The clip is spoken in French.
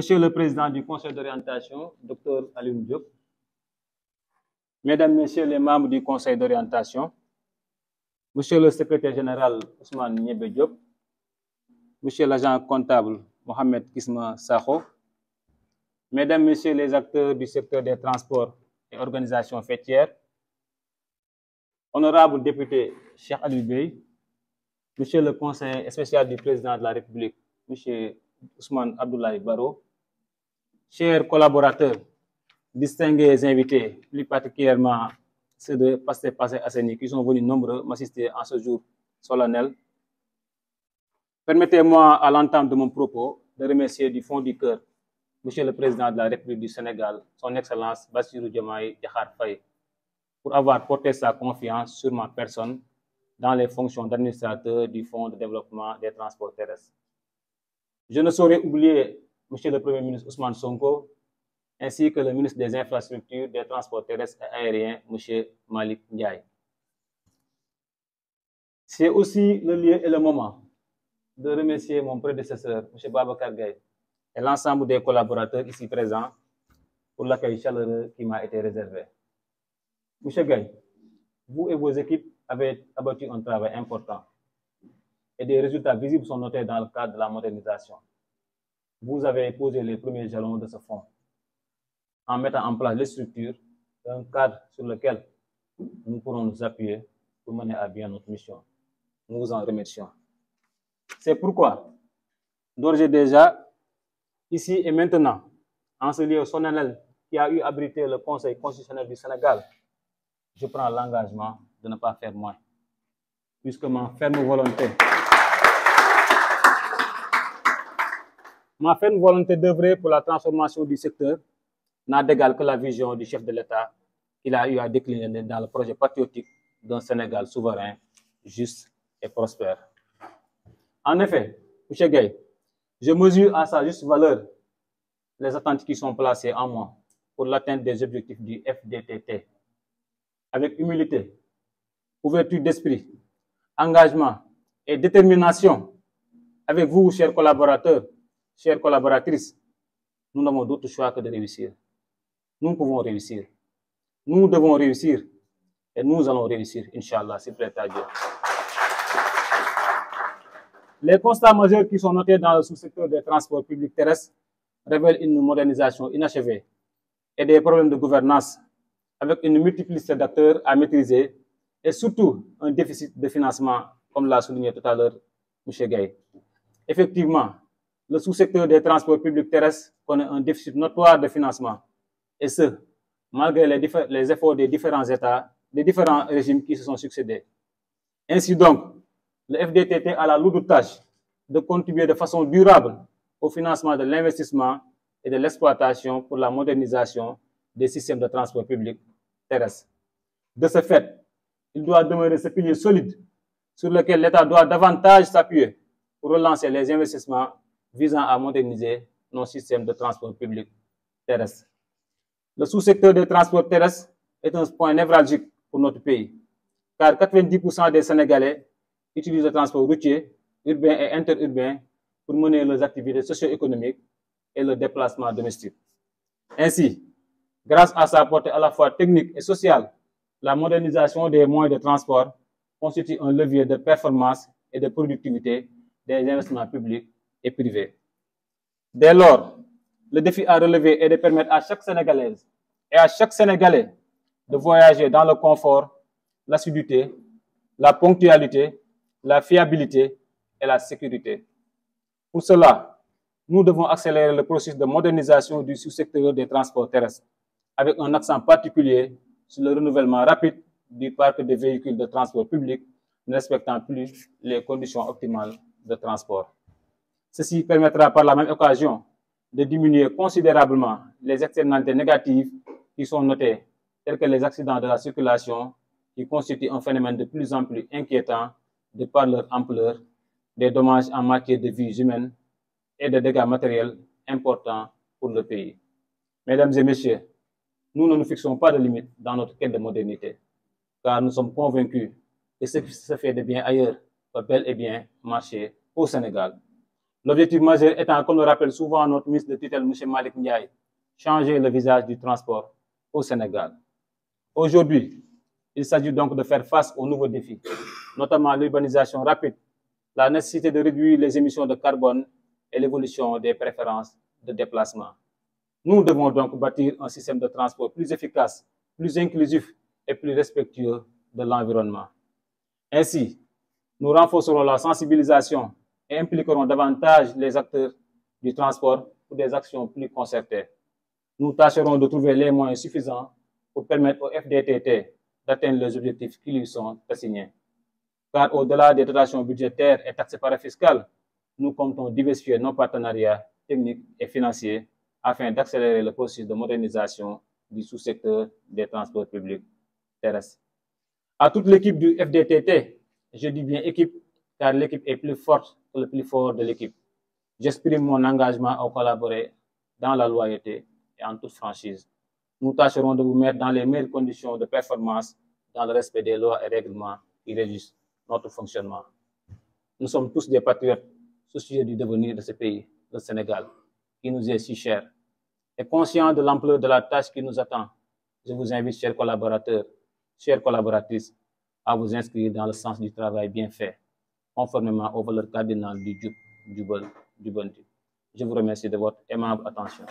Monsieur le Président du Conseil d'orientation, Dr Alioune Diop, Mesdames, Messieurs les membres du Conseil d'orientation, Monsieur le Secrétaire général Ousmane Niébé Diop, Monsieur l'agent comptable Mohamed Kisma Sakho, Mesdames, Messieurs les acteurs du secteur des transports et organisations fêtières, Honorable député Cheikh Aliou Bey, Monsieur le conseiller spécial du Président de la République, Monsieur Ousmane Abdoulaye Baro, chers collaborateurs, distingués invités, plus particulièrement ceux de Pastef Passé Asseni qui sont venus nombreux m'assister en ce jour solennel. Permettez-moi, à l'entame de mon propos, de remercier du fond du cœur Monsieur le Président de la République du Sénégal, Son Excellence Bassirou Diomaye Diakhar Faye, pour avoir porté sa confiance sur ma personne dans les fonctions d'administrateur du Fonds de développement des transports terrestres. Je ne saurais oublier Monsieur le Premier ministre Ousmane Sonko, ainsi que le ministre des Infrastructures, des Transports terrestres et aériens, M. Malik Ndiaye. C'est aussi le lieu et le moment de remercier mon prédécesseur, M. Babacar Gaye, et l'ensemble des collaborateurs ici présents pour l'accueil chaleureux qui m'a été réservé. M. Gaye, vous et vos équipes avez abattu un travail important et des résultats visibles sont notés dans le cadre de la modernisation. Vous avez posé les premiers jalons de ce fonds en mettant en place les structures et un cadre sur lequel nous pourrons nous appuyer pour mener à bien notre mission. Nous vous en remercions. C'est pourquoi, d'ores et déjà, ici et maintenant, en ce lieu solennel qui a eu abrité le Conseil constitutionnel du Sénégal, je prends l'engagement de ne pas faire moins, puisque ma ferme volonté d'œuvrer pour la transformation du secteur n'a d'égal que la vision du chef de l'État qu'il a eu à décliner dans le projet patriotique d'un Sénégal souverain, juste et prospère. En effet, M. Gaye, je mesure à sa juste valeur les attentes qui sont placées en moi pour l'atteinte des objectifs du FDTT. Avec humilité, ouverture d'esprit, engagement et détermination, avec vous, chers collaborateurs, chères collaboratrices, nous n'avons d'autre choix que de réussir. Nous pouvons réussir. Nous devons réussir. Et nous allons réussir, Inch'Allah, s'il plaît à Dieu. Les constats majeurs qui sont notés dans le sous-secteur des transports publics terrestres révèlent une modernisation inachevée et des problèmes de gouvernance avec une multiplicité d'acteurs à maîtriser et surtout un déficit de financement, comme l'a souligné tout à l'heure M. Gaye. Effectivement, le sous-secteur des transports publics terrestres connaît un déficit notoire de financement, et ce, malgré les efforts des différents États, des différents régimes qui se sont succédés. Ainsi donc, le FDTT a la lourde tâche de contribuer de façon durable au financement de l'investissement et de l'exploitation pour la modernisation des systèmes de transport public terrestre. De ce fait, il doit demeurer ce pilier solide sur lequel l'État doit davantage s'appuyer pour relancer les investissements visant à moderniser nos systèmes de transport public terrestre. Le sous-secteur des transports terrestres est un point névralgique pour notre pays, car 90% des Sénégalais utilisent le transport routier, urbain et interurbain pour mener leurs activités socio-économiques et le déplacement domestique. Ainsi, grâce à sa portée à la fois technique et sociale, la modernisation des moyens de transport constitue un levier de performance et de productivité des investissements publics et privés. Dès lors, le défi à relever est de permettre à chaque Sénégalaise et à chaque Sénégalais de voyager dans le confort, l'assiduité, la ponctualité, la fiabilité et la sécurité. Pour cela, nous devons accélérer le processus de modernisation du sous-secteur des transports terrestres, avec un accent particulier sur le renouvellement rapide du parc de véhicules de transport public, ne respectant plus les conditions optimales de transport. Ceci permettra par la même occasion de diminuer considérablement les externalités négatives qui sont notées, telles que les accidents de la circulation, qui constituent un phénomène de plus en plus inquiétant de par leur ampleur, des dommages en matière de vies humaines et de dégâts matériels importants pour le pays. Mesdames et messieurs, nous ne nous fixons pas de limites dans notre quête de modernité, car nous sommes convaincus que ce qui se fait de bien ailleurs peut bel et bien marcher au Sénégal. L'objectif majeur étant, comme le rappelle souvent notre ministre de tutelle, M. Malik Ndiaye, changer le visage du transport au Sénégal. Aujourd'hui, il s'agit donc de faire face aux nouveaux défis, notamment l'urbanisation rapide, la nécessité de réduire les émissions de carbone et l'évolution des préférences de déplacement. Nous devons donc bâtir un système de transport plus efficace, plus inclusif et plus respectueux de l'environnement. Ainsi, nous renforcerons la sensibilisation et impliquerons davantage les acteurs du transport pour des actions plus concertées. Nous tâcherons de trouver les moyens suffisants pour permettre au FDTT d'atteindre les objectifs qui lui sont assignés. Car au-delà des dotations budgétaires et taxes parafiscales, nous comptons diversifier nos partenariats techniques et financiers afin d'accélérer le processus de modernisation du sous-secteur des transports publics terrestres. À toute l'équipe du FDTT, je dis bien équipe, car l'équipe est plus forte que le plus fort de l'équipe. J'exprime mon engagement à collaborer dans la loyauté et en toute franchise. Nous tâcherons de vous mettre dans les meilleures conditions de performance dans le respect des lois et règlements qui régissent notre fonctionnement. Nous sommes tous des patriotes soucieux du devenir de ce pays, le Sénégal, qui nous est si cher. Et conscient de l'ampleur de la tâche qui nous attend, je vous invite, chers collaborateurs, chères collaboratrices, à vous inscrire dans le sens du travail bien fait, conformément aux valeurs cardinales du Djub, Djubal, Djubanti. Je vous remercie de votre aimable attention.